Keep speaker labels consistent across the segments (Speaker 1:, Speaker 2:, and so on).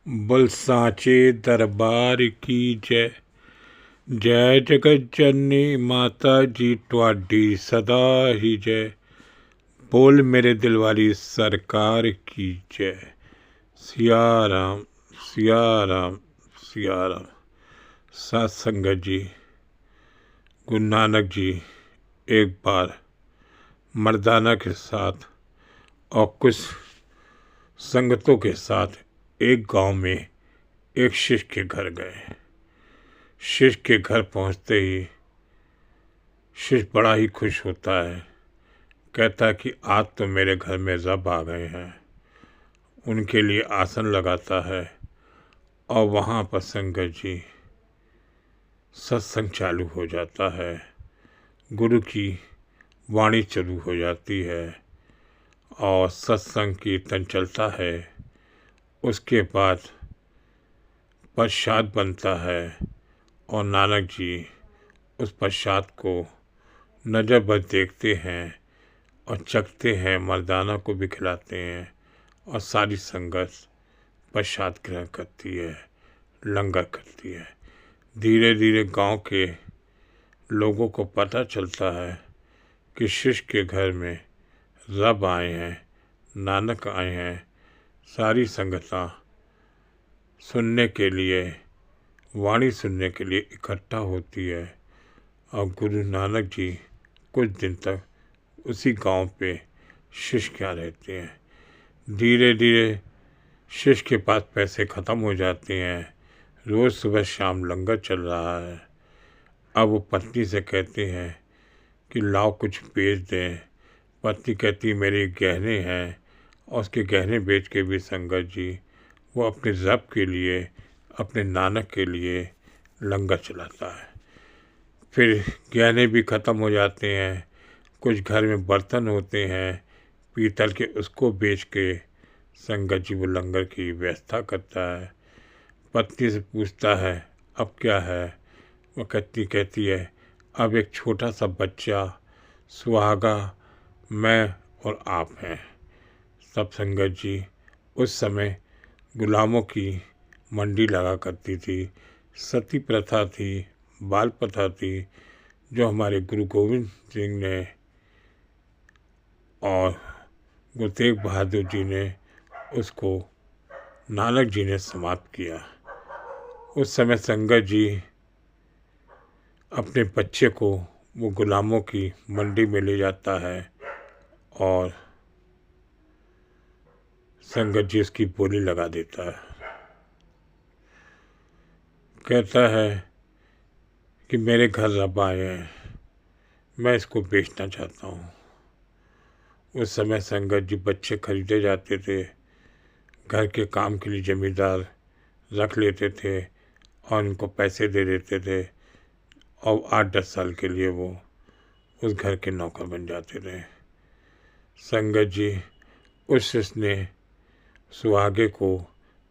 Speaker 1: बोल सांचे दरबार की जय। जय जगत जननी माता जी तुहाडी सदा ही जय। बोल मेरे दिल वाली सरकार की जय। सिया राम सिया राम सिया राम। सात संगत जी, गुरु नानक जी एक बार मर्दाना के साथ और कुछ संगतों के साथ एक गांव में एक शिष्य के घर गए। शिष्य के घर पहुंचते ही शिष्य बड़ा ही खुश होता है। कहता है कि आज तो मेरे घर में रब आ गए हैं। उनके लिए आसन लगाता है और वहाँ पर संगत जी सत्संग चालू हो जाता है। गुरु की वाणी चालू हो जाती है और सत्संग कीर्तन चलता है। उसके बाद प्रसाद बनता है और नानक जी उस प्रसाद को नज़र बद देखते हैं और चखते हैं, मर्दाना को भी खिलाते हैं और सारी संगत प्रसाद ग्रहण करती है, लंगर करती है। धीरे धीरे गांव के लोगों को पता चलता है कि शिष्य के घर में रब आए हैं, नानक आए हैं। सारी संगतां सुनने के लिए, वाणी सुनने के लिए इकट्ठा होती है और गुरु नानक जी कुछ दिन तक उसी गांव पे शिष्य क्या रहते हैं। धीरे धीरे शिष्य के पास पैसे ख़त्म हो जाते हैं। रोज़ सुबह शाम लंगर चल रहा है। अब वो पत्नी से कहते हैं कि लाओ कुछ बेच दें। पत्नी कहती मेरे गहने हैं और उसके गहने बेच के भी संगत जी वो अपने रब के लिए, अपने नानक के लिए लंगर चलाता है। फिर गहने भी ख़त्म हो जाते हैं। कुछ घर में बर्तन होते हैं पीतल के, उसको बेच के संगत जी वो लंगर की व्यवस्था करता है। पत्नी से पूछता है अब क्या है। वो कहती है अब एक छोटा सा बच्चा सुहागा मैं और आप हैं। सब संगत जी उस समय गुलामों की मंडी लगा करती थी। सती प्रथा थी, बाल प्रथा थी, जो हमारे गुरु गोविंद सिंह ने और गुरु तेग बहादुर जी ने उसको नानक जी ने समाप्त किया। उस समय संगत जी अपने बच्चे को वो गुलामों की मंडी में ले जाता है और संगत जी उसकी बोली लगा देता है। कहता है कि मेरे घर रब आए हैं, मैं इसको बेचना चाहता हूँ। उस समय संगत जी बच्चे खरीदे जाते थे, घर के काम के लिए जमींदार रख लेते थे और उनको पैसे दे देते थे और 8-10 साल के लिए वो उस घर के नौकर बन जाते थे। संगत जी उस शिष्य ने सुहागे को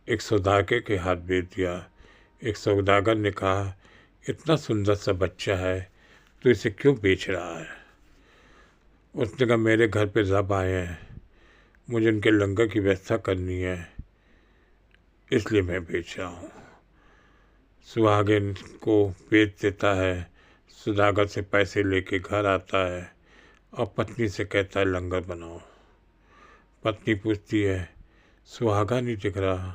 Speaker 1: एक सौदागर के हाथ बेच दिया। एक सौदागर ने कहा इतना सुंदर सा बच्चा है तो इसे क्यों बेच रहा है। उसने कहा मेरे घर पे रब आए हैं, मुझे उनके लंगर की व्यवस्था करनी है, इसलिए मैं बेच रहा हूँ। सुहागिन को बेच देता है, सौदागर से पैसे लेके घर आता है और पत्नी से कहता है लंगर बनाओ। पत्नी पूछती है सुहागा नहीं दिख रहा।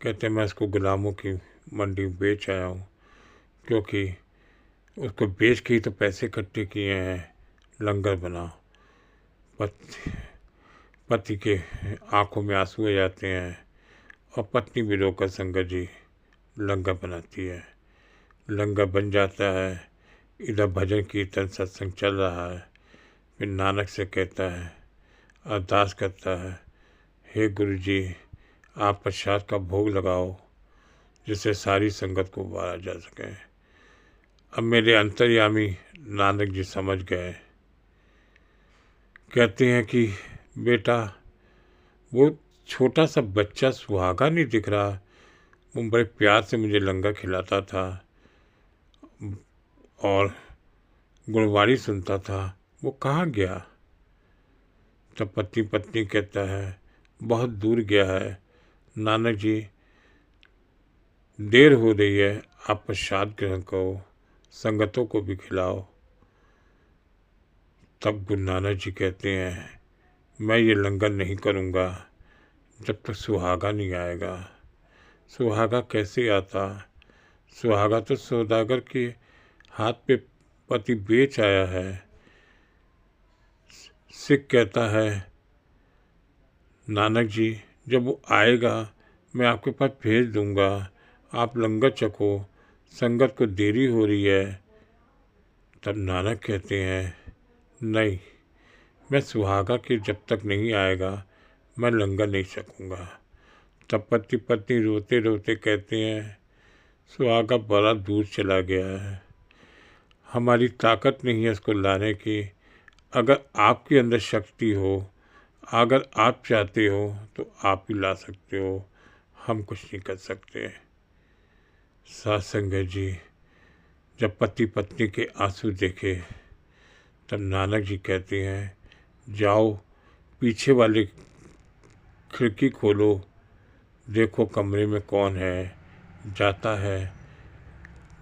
Speaker 1: कहते मैं इसको गुलामों की मंडी में बेच आया हूँ, क्योंकि उसको बेच के ही तो पैसे इकट्ठे किए हैं, लंगर बनाओ। पति के आंखों में आंसू आ जाते हैं और पत्नी भी रोकर संगत जी लंगर बनाती है। लंगर बन जाता है। इधर भजन कीर्तन सत्संग चल रहा है। फिर नानक से कहता है, अरदास करता है, हे गुरु जी आप प्रसाद का भोग लगाओ जिससे सारी संगत को उबारा जा सके। अब मेरे अंतर्यामी नानक जी समझ गए। कहते हैं कि बेटा वो छोटा सा बच्चा सुहागा नहीं दिख रहा, वो बड़े प्यार से मुझे लंगर खिलाता था और गुणवाणी सुनता था, वो कहाँ गया। तब पत्नी कहता है बहुत दूर गया है नानक जी, देर हो रही है, आप प्रसाद ग्रहण करो, संगतों को भी खिलाओ। तब गुरु नानक जी कहते हैं, मैं ये लंगर नहीं करूँगा जब तक सुहागा नहीं आएगा। सुहागा कैसे आता? सुहागा तो सौदागर के हाथ पे पति बेच आया है। सिख कहता है, नानक जी जब वो आएगा मैं आपके पास भेज दूंगा, आप लंगर चखो, संगत को देरी हो रही है। तब नानक कहते हैं, नहीं, मैं सुहागा के जब तक नहीं आएगा मैं लंगर नहीं सकूंगा। तब पति पत्नी रोते रोते कहते हैं, सुहागा बड़ा दूर चला गया है, हमारी ताकत नहीं है उसको लाने की। अगर आपके अंदर शक्ति हो, अगर आप चाहते हो तो आप ही ला सकते हो, हम कुछ नहीं कर सकते। साथ संगत जी जब पति पत्नी के आंसू देखे तब नानक जी कहते हैं, जाओ पीछे वाली खिड़की खोलो, देखो कमरे में कौन है। जाता है,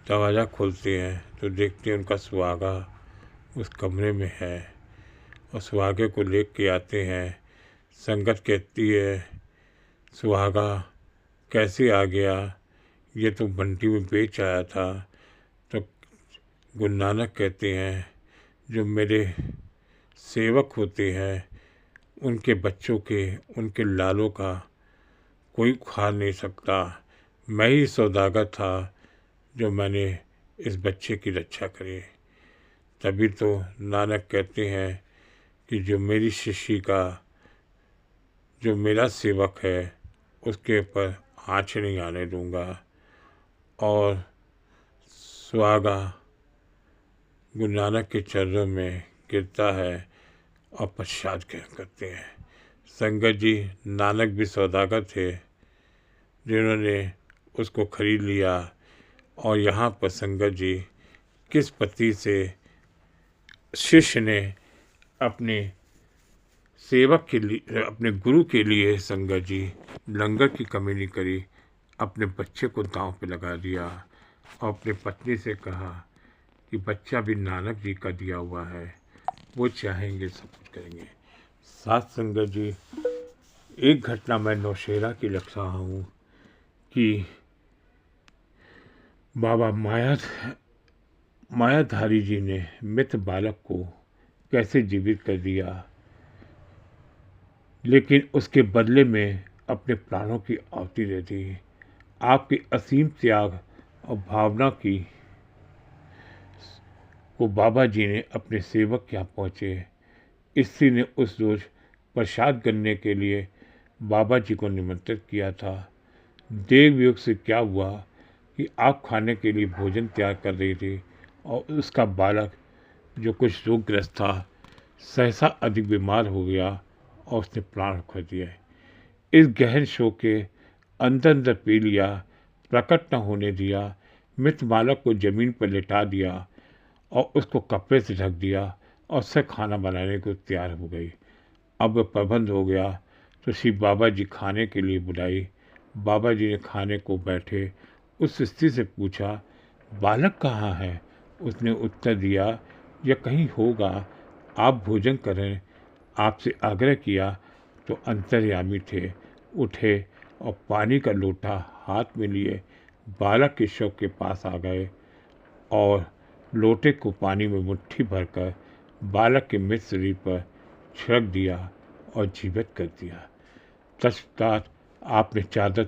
Speaker 1: दरवाज़ा खोलते हैं तो देखते हैं उनका सुहागा उस कमरे में है और सुहागे को ले के आते हैं। संगत कहती है, सुहागा कैसे आ गया, ये तो बंटी में बेच आया था। तो गुरु नानक कहते हैं, जो मेरे सेवक होते हैं उनके बच्चों के, उनके लालों का कोई खा नहीं सकता। मैं ही सौदागर था जो मैंने इस बच्चे की रक्षा करी। तभी तो नानक कहते हैं कि जो मेरी शिष्य का, जो मेरा सेवक है उसके ऊपर आँच नहीं आने दूंगा। और सुहागा गुरु नानक के चरणों में गिरता है और प्रसाद ग्रहण करते हैं। संगत जी नानक भी सौदागर थे जिन्होंने उसको खरीद लिया। और यहाँ पर संगत जी किस पति से शिष्य ने अपने सेवक के लिए, अपने गुरु के लिए संगत जी लंगर की कमी नहीं करी, अपने बच्चे को दांव पे लगा दिया और अपनी पत्नी से कहा कि बच्चा भी नानक जी का दिया हुआ है, वो चाहेंगे सब कुछ करेंगे। साथ संगत जी एक घटना मैं नौशेरा की लिख रहा हूँ कि बाबा मायाधारी जी ने मृत बालक को कैसे जीवित कर दिया, लेकिन उसके बदले में अपने प्राणों की आहुति दे दी। आपकी असीम त्याग और भावना की को बाबा जी ने अपने सेवक यहाँ पहुँचे। स्त्री ने उस रोज प्रसाद करने के लिए बाबा जी को निमंत्रित किया था। देव योग से क्या हुआ कि आप खाने के लिए भोजन तैयार कर रही थी और उसका बालक जो कुछ रोगग्रस्त था सहसा अधिक बीमार हो गया और उसने प्राण खो दिए। इस गहन शोक के अंदर अंदर पी लिया, प्रकट न होने दिया, मृत बालक को जमीन पर लिटा दिया और उसको कपड़े से ढक दिया और उससे खाना बनाने को तैयार हो गई। अब प्रबंध हो गया तो श्री बाबा जी खाने के लिए बुलाई। बाबा जी ने खाने को बैठे उस स्त्री से पूछा, बालक कहाँ है? उसने उत्तर दिया, यह कहीं होगा, आप भोजन करें। आपसे आग्रह किया तो अंतर्यामी थे, उठे और पानी का लोटा हाथ में लिए बालक के शव के पास आ गए और लोटे को पानी में मुट्ठी भरकर बालक के मृत शरीर पर छिड़क दिया और जीवित कर दिया। तत्पश्चात आपने चादर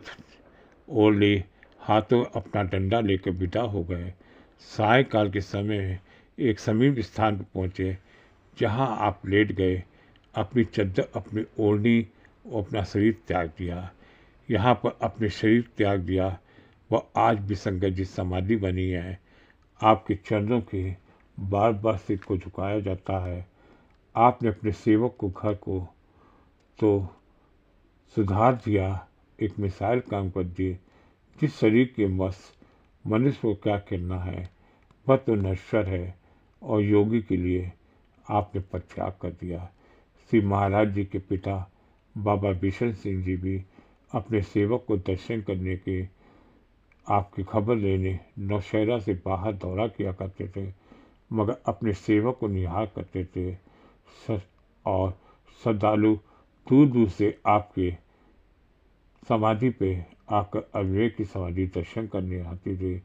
Speaker 1: ओढ़ ली, हाथों अपना डंडा लेकर विदा हो गए। सायंकाल के समय एक समीप स्थान पर पहुँचे जहाँ आप लेट गए, अपनी चद्दर, अपनी ओढ़नी और अपना शरीर त्याग दिया। यहाँ पर अपने शरीर त्याग दिया, वह आज भी संगत जी समाधि बनी है। आपके चरणों के बार बार सिर को झुकाया जाता है। आपने अपने सेवक को, घर को तो सुधार दिया, एक मिसाइल काम कर दी। जिस शरीर के मनुष्य को क्या करना है वह तो नश्वर है और योगी के लिए आपने परित्याग कर दिया। श्री महाराज जी के पिता बाबा बिशन सिंह जी भी अपने सेवक को दर्शन करने के आपकी खबर लेने नौशहरा से बाहर दौरा किया करते थे, मगर अपने सेवक को निहार करते थे। और श्रद्धालु दूर दूर से आपके समाधि पे आकर अविवेक की समाधि दर्शन करने आते थे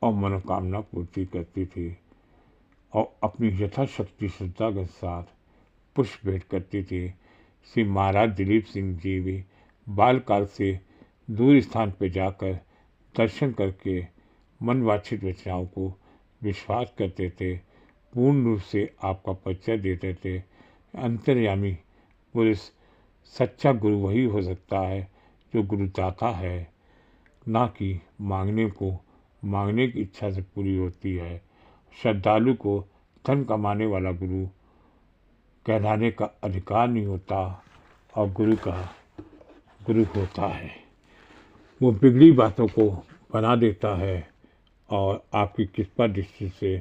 Speaker 1: और मनोकामना पूर्ति करती थी और अपनी यथाशक्ति श्रद्धा के साथ पुष्प भेंट करती थी। श्री महाराज दिलीप सिंह जी भी बालकाल से दूर स्थान पर जाकर दर्शन करके मन वांछित रचनाओं को विश्वास करते थे, पूर्ण रूप से आपका परिचय देते थे। अंतर्यामी पुरुष सच्चा गुरु वही हो सकता है जो गुरुदाता है, ना कि मांगने की इच्छा से पूरी होती है। श्रद्धालु को धन कमाने वाला गुरु कहलाने का अधिकार नहीं होता और गुरु का गुरु होता है। वो बिगड़ी बातों को बना देता है और आपकी कृपा दृष्टि से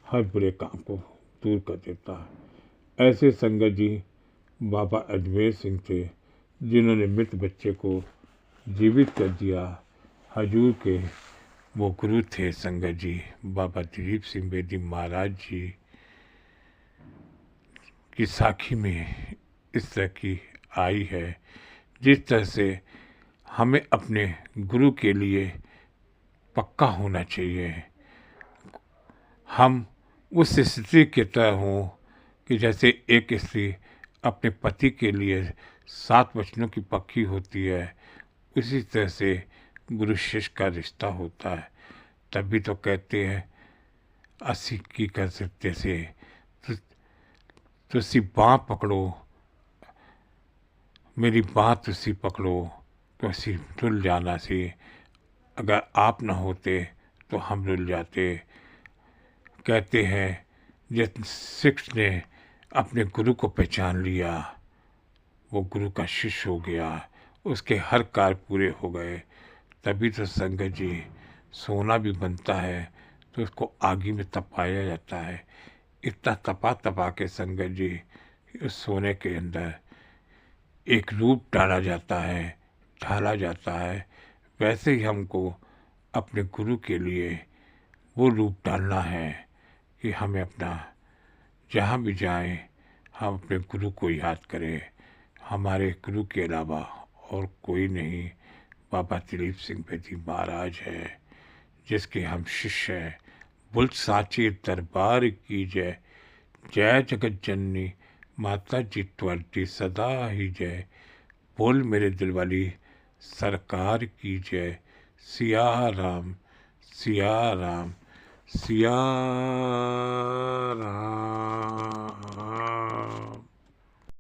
Speaker 1: हर बुरे काम को दूर कर देता है। ऐसे संगत जी बाबा अजमेर सिंह थे, जिन्होंने मृत बच्चे को जीवित कर दिया। हजूर के वो गुरु थे संगत जी बाबा दिलीप सिंह बेदी महाराज जी की साखी में इस तरह की आई है। जिस तरह से हमें अपने गुरु के लिए पक्का होना चाहिए, हम उस स्थिति की तरह हों कि जैसे एक स्त्री अपने पति के लिए 7 वचनों की पक्की होती है, उसी तरह से गुरु शिष्य का रिश्ता होता है। तभी तो कहते हैं 80 की कर सकते से तुसी बाँ पकड़ो, मेरी बाँ तुसी पकड़ो तो असी रुल जाना सी, अगर आप न होते तो हम रुल जाते। कहते हैं जिस शिष्य ने अपने गुरु को पहचान लिया वो गुरु का शिष्य हो गया, उसके हर कार्य पूरे हो गए। तभी तो संगत जी सोना भी बनता है तो उसको आगी में तपाया जाता है। इतना तपा के संगत जी उस सोने के अंदर एक रूप ढाला जाता है। वैसे ही हमको अपने गुरु के लिए वो रूप डालना है कि हमें अपना जहाँ भी जाएं हम अपने गुरु को याद करें। हमारे गुरु के अलावा और कोई नहीं बाबा दिलीप सिंह बेदी महाराज है, जिसके हम शिष्य हैं। बुल साचे दरबार की जय, जय जगत जननी माता जी त्वरती सदा ही जय। बोल मेरे दिल वाली सरकार की जय। सिया राम सिया राम सिया राम।